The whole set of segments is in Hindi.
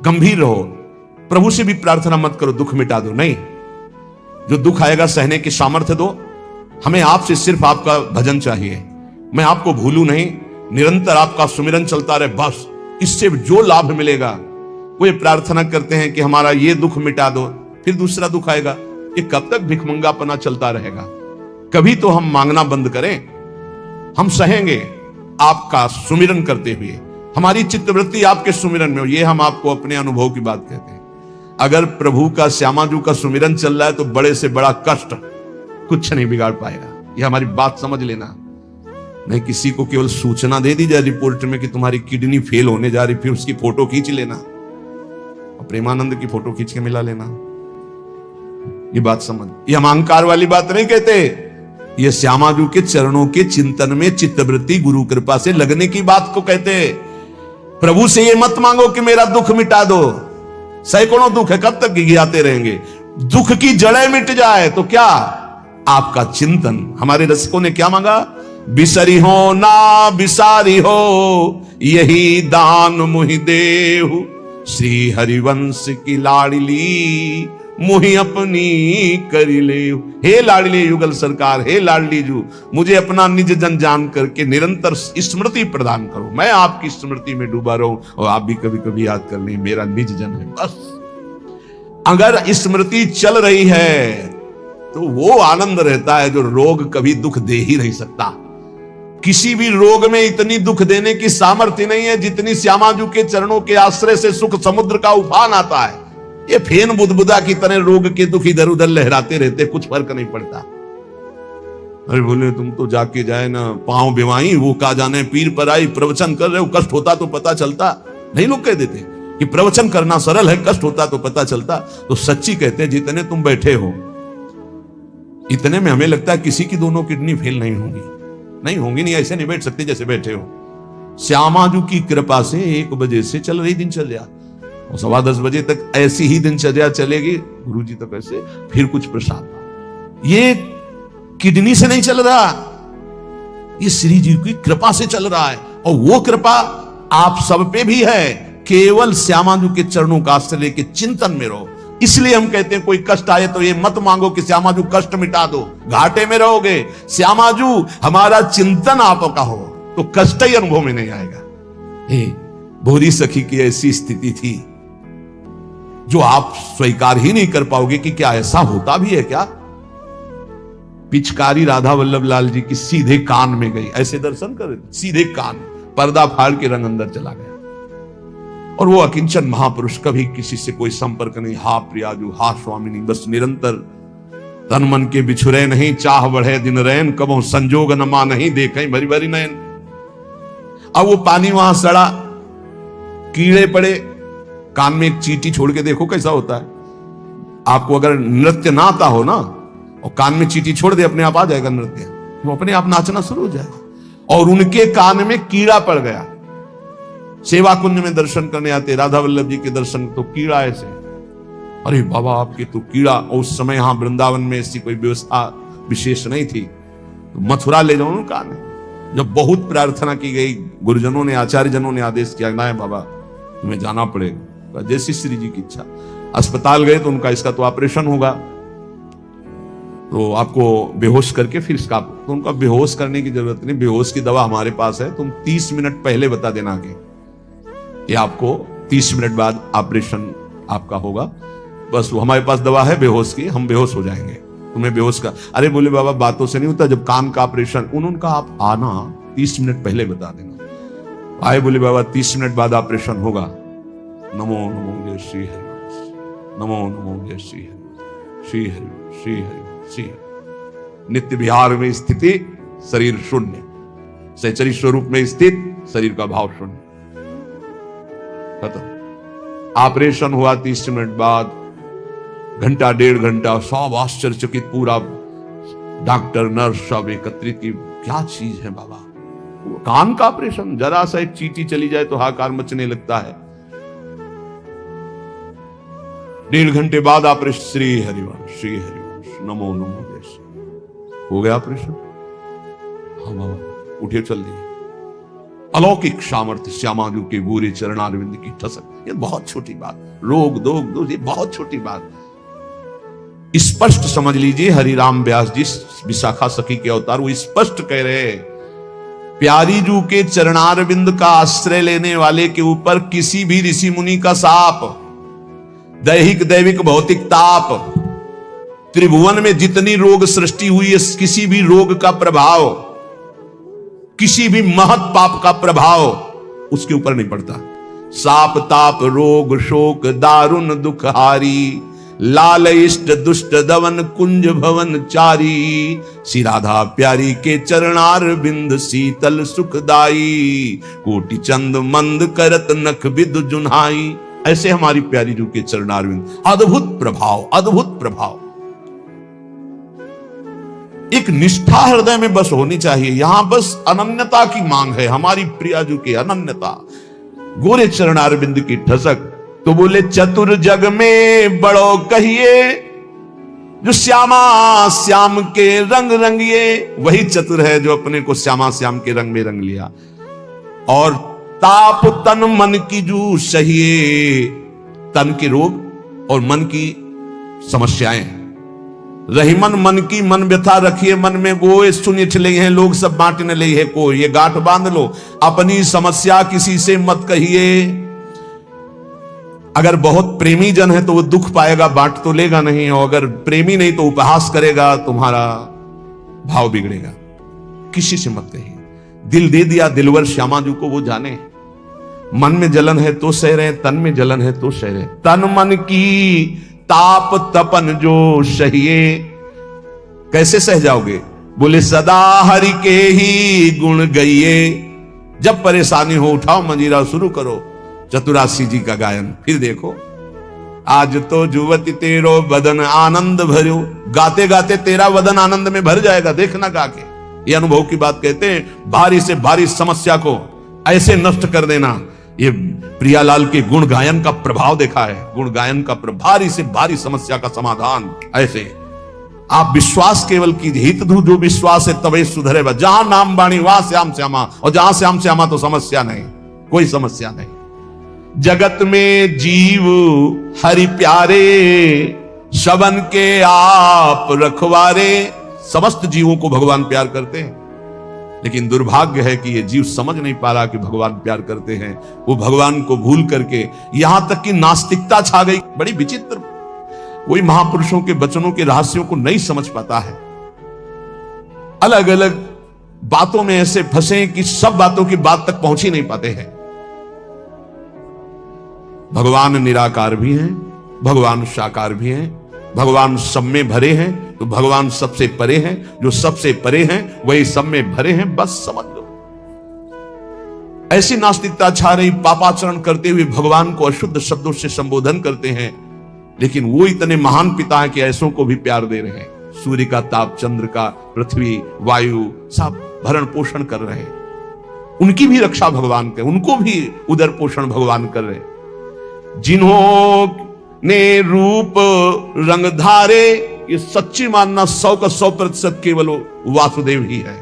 गंभीर रहो। प्रभु से भी प्रार्थना मत करो दुख मिटा दो, नहीं, जो दुख आएगा सहने की सामर्थ्य दो। हमें आपसे सिर्फ आपका भजन चाहिए, मैं आपको भूलूं नहीं, निरंतर आपका सुमिरन चलता रहे, बस इससे जो लाभ मिलेगा। वो ये प्रार्थना करते हैं कि हमारा ये दुख मिटा दो, फिर दूसरा दुख आएगा। ये कब तक भिखमंगापना चलता रहेगा? कभी तो हम मांगना बंद करें। हम सहेंगे आपका सुमिरन करते हुए, हमारी चित्तवृत्ति आपके सुमिरन में हो। ये हम आपको अपने अनुभव की बात कहते हैं। अगर प्रभु का, श्यामाजू का सुमिरन चल रहा है तो बड़े से बड़ा कष्ट कुछ नहीं बिगाड़ पाएगा। ये हमारी बात समझ लेना। नहीं किसी को केवल सूचना दे दी जाए रिपोर्ट में कि तुम्हारी किडनी फेल होने जा रही, फिर उसकी फोटो खींच लेना और प्रेमानंद की फोटो खींच के मिला लेना। ये बात समझ, ये हम अहंकार वाली बात नहीं कहते। ये श्यामाजू के चरणों के चिंतन में चित्तवृत्ति गुरु कृपा से लगने की बात को कहते। प्रभु से ये मत मांगो कि मेरा दुख मिटा दो। सैकड़ों दुख है, कब तक गिघियाते रहेंगे? दुख की जड़ें मिट जाए तो क्या? आपका चिंतन। हमारे रसिकों ने क्या मांगा? बिसरी हो ना बिसारी हो, यही दान मुहि देहु, श्री हरिवंश की लाडली मुहि अपनी करी ले। हे लाडली युगल सरकार, हे लाडली जू, मुझे अपना निज जन जान करके निरंतर स्मृति प्रदान करो। मैं आपकी स्मृति में डूबा रहूं और आप भी कभी कभी याद कर लें, मेरा निज जन है बस। अगर स्मृति चल रही है तो वो आनंद रहता है जो रोग कभी दुख दे ही नहीं सकता। किसी भी रोग में इतनी दुख देने की सामर्थ्य नहीं है जितनी श्यामाजू के चरणों के आश्रय से सुख समुद्र का उफान आता है। ये फेन बुदबुदा की तरह रोग के दुख इधर उधर लहराते रहते, कुछ फर्क नहीं पड़ता। अरे बोले तुम तो जाके जाए ना पांव बिवाई, वो का जाने पीर पर आई, प्रवचन कर रहे हो, कष्ट होता तो पता चलता। नहीं, लोग कह देते कि प्रवचन करना सरल है, कष्ट होता तो पता चलता। तो सच्ची कहते हैं जितने तुम बैठे हो इतने में हमें लगता है किसी की दोनों किडनी फेल नहीं होंगी। नहीं होंगी, नहीं ऐसे नहीं बैठ सकते जैसे बैठे हो। श्यामाजू की कृपा से 1 बजे से चल रही दिनचर्या और 10:15 बजे तक ऐसी ही दिनचर्या चलेगी। गुरुजी तक ऐसे, फिर कुछ प्रसाद। ये किडनी से नहीं चल रहा, ये श्री जी की कृपा से चल रहा है। और वो कृपा आप सब पे भी है। केवल श्यामाजू के चरणों का आश्रय लेके चिंतन में रहो। इसलिए हम कहते हैं कोई कष्ट आए तो ये मत मांगो कि श्यामाजू कष्ट मिटा दो, घाटे में रहोगे। श्यामाजू हमारा चिंतन आपका हो तो कष्ट ही अनुभव में नहीं आएगा। हे भोरी सखी की ऐसी स्थिति थी जो आप स्वीकार ही नहीं कर पाओगे कि क्या ऐसा होता भी है क्या? पिचकारी राधा वल्लभ लाल जी की सीधे कान में गई, ऐसे दर्शन कर, सीधे कान, पर्दा फाड़ के रंग अंदर चला गया। और वो अकिंचन महापुरुष, कभी किसी से कोई संपर्क नहीं। हा प्रियाजू, हा स्वामिनी, बस निरंतर तन मन के बिछुरे नहीं, चाह बढ़े दिन रैन, कबो संजोग न मा नहीं, देखें भरी भरी नयन। अब वो पानी वहां सड़ा, कीड़े पड़े, कान में एक चींटी छोड़ के देखो कैसा होता है। आपको अगर नृत्य ना आता हो ना और कान में चींटी छोड़ दे, अपने आप आ जाएगा नृत्य, वो अपने आप नाचना शुरू हो जाएगा। और उनके कान में कीड़ा पड़ गया। सेवा कुंज में दर्शन करने आते राधा वल्लभ जी के दर्शन, तो कीड़ा ऐसे, अरे बाबा आपके तो कीड़ा। और उस समय यहां वृंदावन में ऐसी कोई व्यवस्था विशेष नहीं थी, तो मथुरा ले जाओ उनका। जब बहुत प्रार्थना की गई, गुरुजनों ने, आचार्य जनों ने आदेश किया, ना बाबा तुम्हें जाना पड़ेगा, जैसी श्री जी की इच्छा। अस्पताल गए तो उनका इसका तो ऑपरेशन होगा, तो आपको बेहोश करके फिर इसका, तो उनका बेहोश करने की जरूरत नहीं, बेहोश की दवा हमारे पास है, तुम 30 मिनट पहले बता देना आगे, ये आपको 30 मिनट बाद ऑपरेशन आपका होगा। बस वो हमारे पास दवा है बेहोश की, हम बेहोश हो जाएंगे, तुम्हें बेहोश का। अरे बोले बाबा बातों से नहीं होता, जब कान का ऑपरेशन, उनका आप आना 30 मिनट पहले बता देना। आए, बोले बाबा 30 मिनट बाद ऑपरेशन होगा। नमो नमो जय श्री हरि, नमो नमो जय श्री हरि, श्री हरि श्री हरि श्री। नित्य विहार में स्थिति, शरीर शून्य, सहचरी स्वरूप में स्थित, शरीर का भाव शून्य, खत्म। ऑपरेशन हुआ 30 मिनट बाद, घंटा 1.5 घंटा, सब आश्चर्यचकित, पूरा डॉक्टर नर्स सब एकत्रित की, क्या चीज है बाबा। कान का ऑपरेशन, जरा सा एक चींटी चली जाए तो हाहाकार मचने लगता है। 1.5 घंटे बाद ऑपरेशन, श्री हरिवंश श्री हरिवंश, नमो नमो जय श्री। हो गया ऑपरेशन, हाँ बाबा उठे चल दिए। अलौकिक सामर्थ्य श्यामाजू के गोरे चरणारविंद की ठसक। ये बहुत छोटी बात, रोग दोग दोष, ये बहुत छोटी बात। स्पष्ट समझ लीजिए, हरिराम व्यास जी विशाखा सखी के अवतार, वो स्पष्ट कह रहे हैं, प्यारी जू के चरणारविंद का आश्रय लेने वाले के ऊपर किसी भी ऋषि मुनि का शाप, दैहिक दैविक भौतिक ताप, त्रिभुवन में जितनी रोग सृष्टि हुई है, किसी भी रोग का प्रभाव, किसी भी महत पाप का प्रभाव उसके ऊपर नहीं पड़ता। साप ताप रोग शोक दारुण दुखहारी, लाल इष्ट दुष्ट दवन कुंज भवन चारी, श्री राधा प्यारी के चरणार बिंद शीतल सुखदाई, कोटि चंद मंद करत नख विद जुन्हाई। ऐसे हमारी प्यारी जू के चरणार बिंद, अद्भुत प्रभाव, अद्भुत प्रभाव। एक निष्ठा हृदय में बस होनी चाहिए। यहां बस अनन्यता की मांग है, हमारी प्रिया जू की अनन्यता, गोरे चरणारविंद की ठसक। तो बोले चतुर जग में बड़ो कहिए, जो श्यामा श्याम के रंग रंगिए। वही चतुर है जो अपने को श्यामा श्याम के रंग में रंग लिया। और ताप तन मन की जू सहिए, तन के रोग और मन की समस्याएं। रहीमन मन की मन व्यथा रखिए मन में, गोए सुनिठ ले हैं लोग सब बांटने ले है को। ये गांठ बांध लो, अपनी समस्या किसी से मत कहिए। अगर बहुत प्रेमी जन है तो वो दुख पाएगा, बांट तो लेगा नहीं, और अगर प्रेमी नहीं तो उपहास करेगा, तुम्हारा भाव बिगड़ेगा। किसी से मत कहिए। दिल दे दिया दिलवर श्यामाजू को, वो जाने। मन में जलन है तो सह रहे, तन में जलन है तो सह रहे। तन मन की ताप तपन जो सहिए, कैसे सह जाओगे? बोले सदा हरि के ही गुण गइए। जब परेशानी हो उठाओ मंजीरा, शुरू करो चतुरासी जी का गायन। फिर देखो, आज तो जुवती तेरो बदन आनंद भरो। गाते गाते तेरा बदन आनंद में भर जाएगा, देखना गा के। ये अनुभव की बात कहते हैं। भारी से भारी समस्या को ऐसे नष्ट कर देना, ये प्रियालाल के गुण गायन का प्रभाव देखा है। गुण गायन का भारी से भारी समस्या का समाधान ऐसे। आप विश्वास केवल कीजिए, हित धू जो विश्वास है तबे सुधरे। जहां नाम बाणी वहां श्याम श्यामा, और जहां श्याम श्यामा तो समस्या नहीं, कोई समस्या नहीं। जगत में जीव हरि प्यारे, शबन के आप रखवारे। समस्त जीवों को भगवान प्यार करते हैं, लेकिन दुर्भाग्य है कि ये जीव समझ नहीं पा रहा कि भगवान प्यार करते हैं। वो भगवान को भूल करके यहां तक कि नास्तिकता छा गई। बड़ी विचित्र, कोई महापुरुषों के वचनों के रहस्यों को नहीं समझ पाता है। अलग अलग बातों में ऐसे फंसे कि सब बातों की बात तक पहुंच ही नहीं पाते हैं। भगवान निराकार भी हैं, भगवान साकार भी हैं, भगवान सब में भरे हैं, तो भगवान सबसे परे हैं। जो सबसे परे हैं वही सब में भरे हैं, बस समझ लो। ऐसी नास्तिकता छा रही, पापाचरण करते हुए भगवान को अशुद्ध शब्दों से संबोधन करते हैं, लेकिन वो इतने महान पिता हैं कि ऐसों को भी प्यार दे रहे हैं। सूर्य का ताप, चंद्र का, पृथ्वी, वायु, सब भरण पोषण कर रहे हैं। उनकी भी रक्षा भगवान करे, उनको भी उदर पोषण भगवान कर रहे। जिन्हों ने रूप रंग धारे, ये सच्ची मानना 100 का 100% केवल वासुदेव ही है।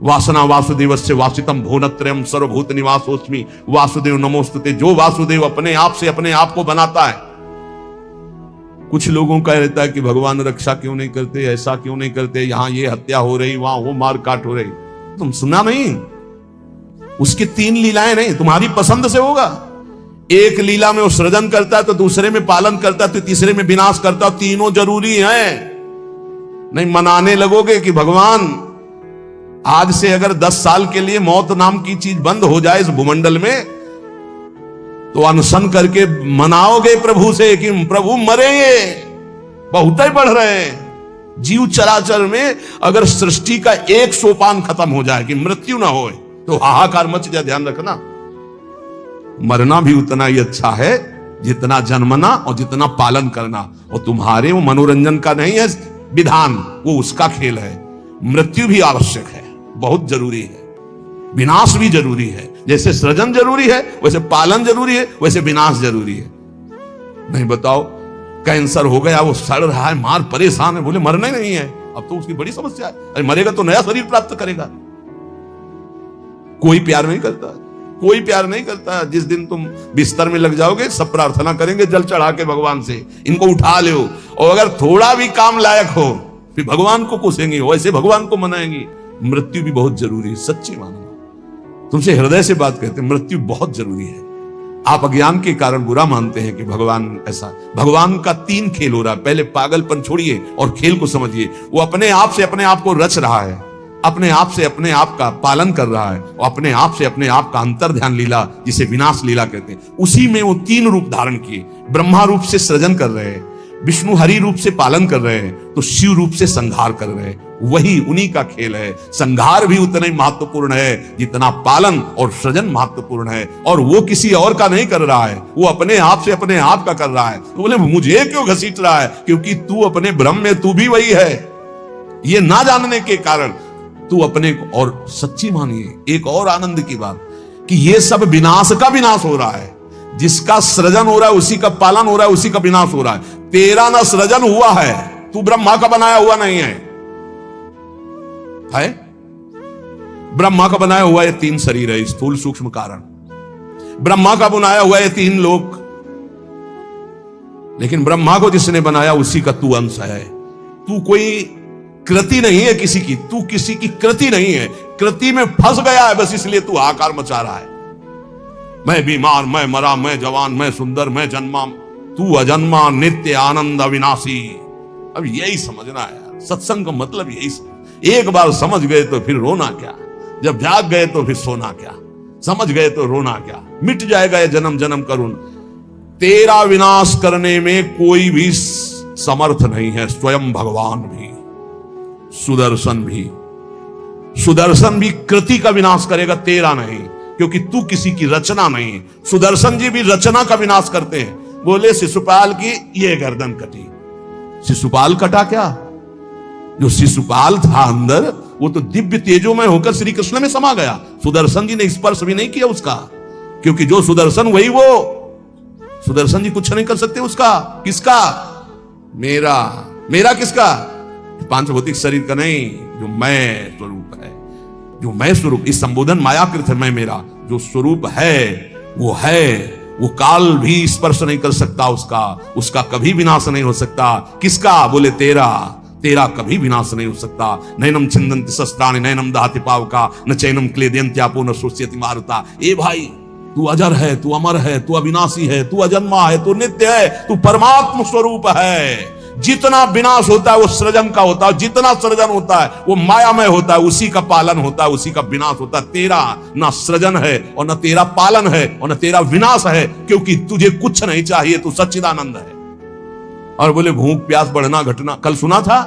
वासना वासुदेवस्य वासितम भुवनत्रयम् सर्वभूत निवासोस्मि वासुदेव नमोस्तुते। जो वासुदेव अपने आप से अपने आप को बनाता है। कुछ लोगों का रहता है कि भगवान रक्षा क्यों नहीं करते, ऐसा क्यों नहीं करते, यहां ये हत्या हो रही, वहां वो मार काट हो रही। तुम सुना नहीं? उसकी 3 लीलाएं नहीं, तुम्हारी पसंद से होगा। एक लीला में वो सृजन करता है, तो दूसरे में पालन करता है, तो तीसरे में विनाश करता है। तीनों जरूरी हैं। नहीं मनाने लगोगे कि भगवान आज से अगर 10 साल के लिए मौत नाम की चीज बंद हो जाए इस भूमंडल में, तो अनशन करके मनाओगे प्रभु से कि प्रभु मरेंगे, बहुत ही बढ़ रहे हैं। जीव चराचर में अगर सृष्टि का एक सोपान खत्म हो जाए कि मृत्यु ना हो, तो हाहाकार मच जाए। ध्यान रखना, मरना भी उतना ही अच्छा है जितना जन्मना और जितना पालन करना। और तुम्हारे वो मनोरंजन का नहीं है विधान, वो उसका खेल है। मृत्यु भी आवश्यक है, बहुत जरूरी है। विनाश भी जरूरी है। जैसे सृजन जरूरी है, वैसे पालन जरूरी है, वैसे विनाश जरूरी है। नहीं बताओ, कैंसर हो गया, वो सड़ रहा है, मार परेशान है, बोले मरना ही नहीं है, अब तो उसकी बड़ी समस्या है। अरे मरेगा तो नया शरीर प्राप्त करेगा। कोई प्यार नहीं करता, कोई प्यार नहीं करता। जिस दिन तुम बिस्तर में लग जाओगे सब प्रार्थना करेंगे जल चढ़ा के भगवान से, इनको उठा लो। और अगर थोड़ा भी काम लायक हो फिर भगवान को कोसेंगे, वैसे भगवान को मनाएंगे। मृत्यु भी बहुत जरूरी है, सच्ची मानना, तुमसे हृदय से बात कहते हैं, मृत्यु बहुत जरूरी है। आप अज्ञान के कारण बुरा मानते हैं कि भगवान ऐसा, भगवान का 3 खेल हो रहा है। पहले पागलपन छोड़िए और खेल को समझिए। वो अपने आप से अपने आप को रच रहा है, अपने आप से अपने आप का पालन कर रहा है, और अपने आप से अपने आप का अंतर ध्यान लीला, जिसे विनाश लीला कहते हैं, उसी में वो 3 रूप धारण किए। ब्रह्मा रूप से सृजन कर रहे हैं, विष्णु हरि रूप से पालन कर रहे हैं, तो शिव रूप से संहार कर रहे हैं। वही उन्हीं का खेल है। संहार भी उतना ही महत्वपूर्ण है जितना पालन और सृजन महत्वपूर्ण है, और वो किसी और का नहीं कर रहा है, वो अपने आप से अपने आप का कर रहा है। तो बोले मुझे क्यों घसीट रहा है? क्योंकि तू अपने ब्रह्म में तू भी वही है। ये ना जानने के कारण तू अपने को, और सच्ची मानिए एक और आनंद की बात कि ये सब विनाश का विनाश हो रहा है। जिसका सृजन हो रहा है उसी का पालन हो रहा है, उसी का विनाश हो रहा है। तेरा ना सृजन हुआ है, तू ब्रह्मा का बनाया हुआ नहीं है। ब्रह्मा का बनाया हुआ ये 3 शरीर है, स्थूल सूक्ष्म कारण। ब्रह्मा का बनाया हुआ ये 3 लोक। लेकिन ब्रह्मा को जिसने बनाया उसी का तू अंश है। तू कोई कृति नहीं है किसी की, तू किसी की कृति नहीं है। कृति में फंस गया है बस, इसलिए तू हाहाकार मचा रहा है। मैं बीमार, मैं मरा, मैं जवान, मैं सुंदर, मैं जन्मा, तू अजन्मा, नित्य आनंद अविनाशी। अब यही समझना है, सत्संग का मतलब यही समझ। एक बार समझ गए तो फिर रोना क्या, जब जाग गए तो फिर सोना क्या, समझ गए तो रोना क्या, मिट जाएगा ये जन्म जन्म का ऋण। तेरा विनाश करने में कोई भी समर्थ नहीं है, स्वयं भगवान भी, सुदर्शन भी। सुदर्शन भी कृति का विनाश करेगा, तेरा नहीं, क्योंकि तू किसी की रचना नहीं। सुदर्शन जी भी रचना का विनाश करते हैं। बोले शिशुपाल की ये गर्दन कटी, शिशुपाल कटा क्या? जो शिशुपाल था अंदर वो तो दिव्य तेजो में होकर श्री कृष्ण में समा गया। सुदर्शन जी ने स्पर्श भी नहीं किया उसका, क्योंकि जो सुदर्शन वही वो। सुदर्शन जी कुछ नहीं कर सकते उसका। किसका? मेरा। मेरा किसका? पांच भौतिक शरीर का नहीं, जो मैं स्वरूप है, जो मैं स्वरूप। इस संबोधन मायाकृत है, मैं मेरा। जो स्वरूप है वो काल भी स्पर्श नहीं कर सकता उसका, उसका कभी विनाश नहीं हो सकता। किसका? बोले तेरा। तेरा कभी विनाश नहीं हो सकता। नैनम छिंदन्ति शस्त्राणि नैनम दहति पावका न चैनम क्लेदयन्त्यापो न शोष्यति मारुता। ए भाई, तू अजर है, तू अमर है, तू अविनाशी है, तू अजन्मा है, तू नित्य है, तू परमात्म स्वरूप है। जितना विनाश होता है वो सृजन का होता है, जितना सृजन होता है वो मायामय होता है, उसी का पालन होता है, उसी का विनाश होता है। तेरा ना सृजन है और ना तेरा पालन है और ना तेरा विनाश है, क्योंकि तुझे कुछ नहीं चाहिए, तू सच्चिदानंद है। और बोले भूख प्यास बढ़ना घटना, कल सुना था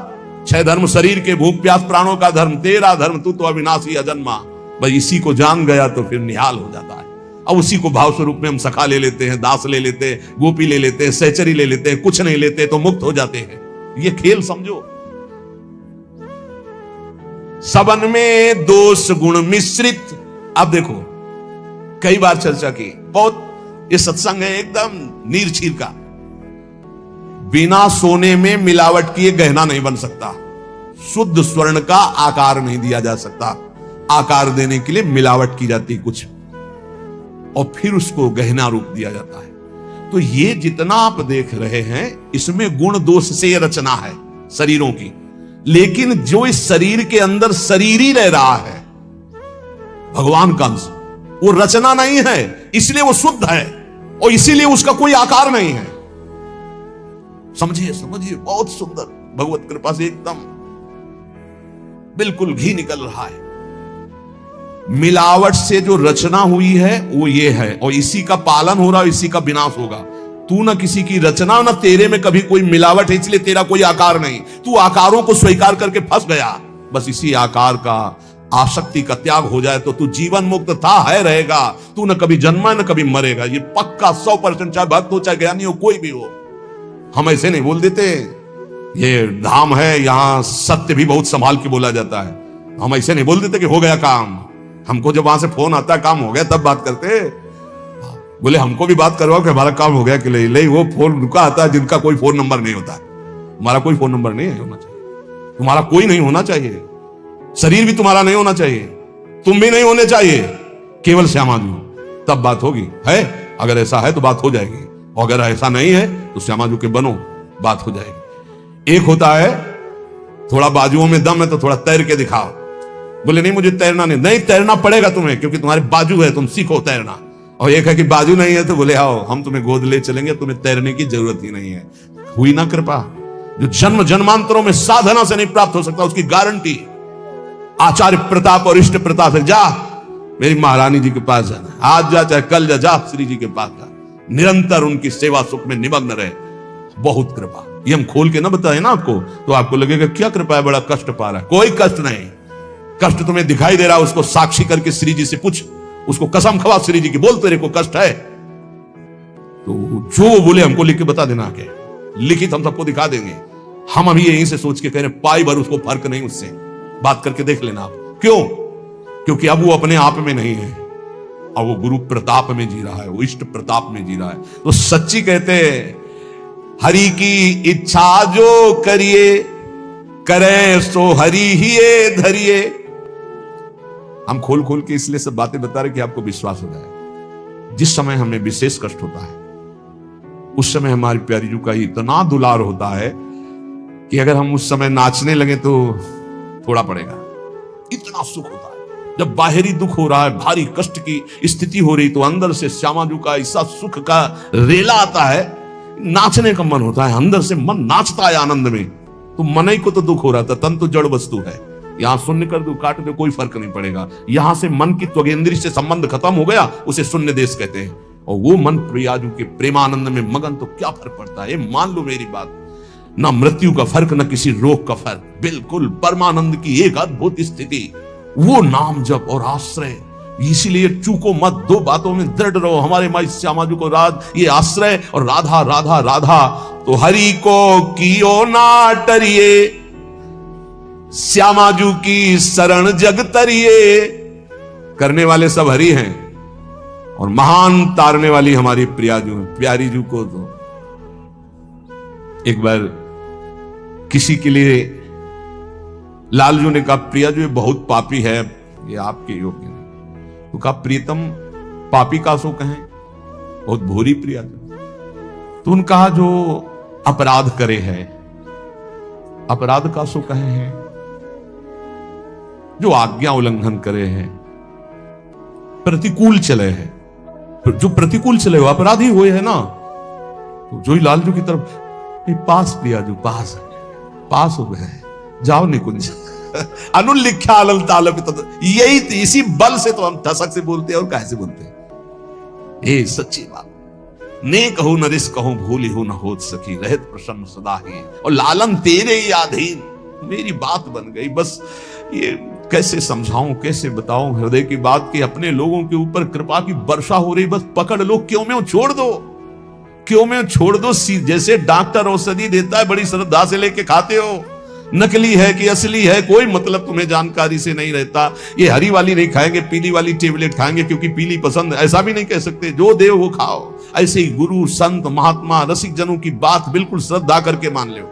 6 धर्म शरीर के, भूख प्यास प्राणों का धर्म, तेरा धर्म तू तो अविनाशी अजन्मा। बस इसी को जान गया तो फिर निहाल हो जाता है। अब उसी को भाव स्वरूप में हम सखा ले लेते हैं, दास ले लेते हैं, गोपी ले लेते हैं, सहचरी ले लेते हैं, कुछ नहीं लेते तो मुक्त हो जाते हैं। ये खेल समझो। सबन में दोष गुण मिश्रित। अब देखो, कई बार चर्चा की, बहुत ये सत्संग है एकदम नीरछीर का। बिना सोने में मिलावट किए गहना नहीं बन सकता। शुद्ध स्वर्ण का आकार नहीं दिया जा सकता। आकार देने के लिए मिलावट की जाती कुछ, और फिर उसको गहना रूप दिया जाता है। तो ये जितना आप देख रहे हैं इसमें गुण दोष से ये रचना है शरीरों की। लेकिन जो इस शरीर के अंदर शरीर ही रह रहा है, भगवान का अंश, वो रचना नहीं है, इसलिए वो शुद्ध है और इसीलिए उसका कोई आकार नहीं है। समझिए समझिए, बहुत सुंदर, भगवत कृपा से एकदम बिल्कुल घी निकल रहा है। मिलावट से जो रचना हुई है वो ये है, और इसी का पालन हो रहा है, इसी का विनाश होगा। तू ना किसी की रचना, ना तेरे में कभी कोई मिलावट है, इसलिए तेरा कोई आकार नहीं। तू आकारों को स्वीकार करके फंस गया। बस इसी आकार का आसक्ति का त्याग हो जाए तो तू जीवन मुक्त था, है, रहेगा। तू न कभी जन्मा न कभी मरेगा, ये पक्का 100%। चाहे भक्त हो चाहे ज्ञानी हो, कोई भी हो। हम ऐसे नहीं बोल देते, ये धाम है यहां सत्य भी बहुत संभाल के बोला जाता है। हम ऐसे नहीं बोल देते कि हो गया काम। हमको जब वहां से फोन आता है काम हो गया तब बात करते। बोले हमको भी बात करवाओ कि हमारा काम हो गया कि नहीं। वो फोन उनका आता है जिनका कोई फोन नंबर नहीं होता। हमारा कोई फोन नंबर नहीं होना चाहिए, तुम्हारा कोई नहीं होना चाहिए, शरीर भी तुम्हारा नहीं होना चाहिए, तुम भी नहीं होने चाहिए। केवल श्यामाजू, तब बात होगी। है अगर ऐसा है तो बात हो जाएगी, और अगर ऐसा नहीं है तो श्यामाजू के बनो, बात हो जाएगी। एक होता है थोड़ा बाजुओं में दम है तो थोड़ा तैर के दिखाओ, बोले नहीं मुझे तैरना नहीं तैरना पड़ेगा तुम्हें, क्योंकि तुम्हारे बाजू है, तुम सीखो तैरना। और एक है कि बाजू नहीं है तो बोले आओ हम तुम्हें गोद ले चलेंगे, तुम्हें तैरने की जरूरत ही नहीं है। हुई ना कृपा। जो जन्म जन्मांतरों में साधना से नहीं प्राप्त हो सकता उसकी गारंटी आचार्य प्रताप और इष्ट प्रताप है। जा मेरी महारानी जी के पास जाना, आज जा चाहे कल जा श्री जी के पास जा, निरंतर उनकी सेवा सुख में निमग्न रहे। बहुत कृपा। ये हम खोल के ना बताए ना आपको तो आपको लगेगा क्या कृपा है, बड़ा कष्ट पा रहा है। कोई कष्ट नहीं। कष्ट तुम्हें दिखाई दे रहा है, उसको साक्षी करके श्री जी से पूछ, उसको कसम खवा श्री जी की, बोल तेरे को कष्ट है तो जो वो बोले हमको लिख के बता देना आके, लिखित हम सबको दिखा देंगे। हम अभी यहीं से सोच के कह रहे पाई भर उसको फर्क नहीं, उससे बात करके देख लेना आप। क्यों? क्योंकि अब वो अपने आप में नहीं है, अब वो गुरु प्रताप में जी रहा है, वो इष्ट प्रताप में जी रहा है। तो सच्ची कहते हैं हरि की इच्छा जो करिए, करे सो हरि ही धरिए। हम खोल खोल के इसलिए सब बातें बता रहे कि आपको विश्वास हो जाए। जिस समय हमें विशेष कष्ट होता है उस समय हमारी प्यारी जू का इतना दुलार होता है कि अगर हम उस समय नाचने लगे तो थोड़ा पड़ेगा, इतना सुख होता है। जब बाहरी दुख हो रहा है, भारी कष्ट की स्थिति हो रही, तो अंदर से श्यामाजू का ऐसा सुख का रेला आता है, नाचने का मन होता है, अंदर से मन नाचता है आनंद में। तो मन ही को तो दुख हो रहा था, तन तो जड़ वस्तु है, यहां शून्य कर दो काट दो कोई फर्क नहीं पड़ेगा। यहां से मन की त्वगेंद्री से संबंध खत्म हो गया, उसे शून्य देश कहते हैं। और वो मन प्रियाजू के प्रेमानंद में मगन, तो क्या फर्क पड़ता है। मान लो मेरी बात, ना मृत्यु का फर्क, ना किसी रोग का फर्क, बिल्कुल परमानंद की एक अद्भुत स्थिति, वो नाम जप और आश्रय। इसीलिए चूको मत, दो बातों में दृढ़ रहो। हमारे माई श्यामाजू को ये आश्रय और राधा राधा राधा, तो हरि को कियो ना टरिए, श्यामाजू की शरण जग तरिए। करने वाले सब हरि हैं और महान तारने वाली हमारी प्रियाजू है। प्यारी जू को तो एक बार किसी के लिए लालजू ने कहा प्रियाजू ये बहुत पापी है, ये आपके योग्य नहीं। तो कहा प्रीतम पापी का सो कहें, बहुत भोरी प्रियाजू। तो उन्होंने कहा जो अपराध करे है, अपराध का सो कहे है, जो आज्ञा उल्लंघन करे है, प्रतिकूल चले है, जो प्रतिकूल चले हो अपराधी हुए है ना। तो जो ही लालजू की तरफ पास प्रियाजू पास हो गए, जाओ निकुंज अनुल्लिख्या अलल तालप। यही इसी बल से तो हम ठसक से बोलते हैं और कैसे से बोलते हैं। ये सच्ची बात। ने कहूं न रिस कहूं भूली हो न होत सकी, रहत प्रसन्न सदा ही, और लालन तेरे ही अधीन। मेरी बात बन गई। बस ये कैसे समझाऊं, कैसे बताऊं हृदय की बात कि अपने लोगों के ऊपर कृपा की वर्षा हो रही, बस पकड़ लो, क्यों में छोड़ दो, क्यों में छोड़ दो। जैसे डॉक्टर औषधि देता है बड़ी श्रद्धा से लेके खाते हो, नकली है कि असली है कोई मतलब तुम्हें जानकारी से नहीं रहता। ये हरी वाली नहीं खाएंगे, पीली वाली टेबलेट खाएंगे क्योंकि पीली पसंद है, ऐसा भी नहीं कह सकते। जो दे वो खाओ। ऐसे ही गुरु संत महात्मा रसिक जनों की बात बिल्कुल श्रद्धा करके मान लो।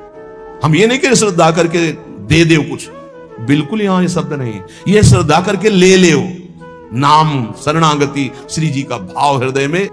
हम ये नहीं कह श्रद्धा करके दे दो कुछ, बिल्कुल यहां ये शब्द नहीं। ये श्रद्धा करके ले लो। नाम शरणागति श्री जी का भाव हृदय में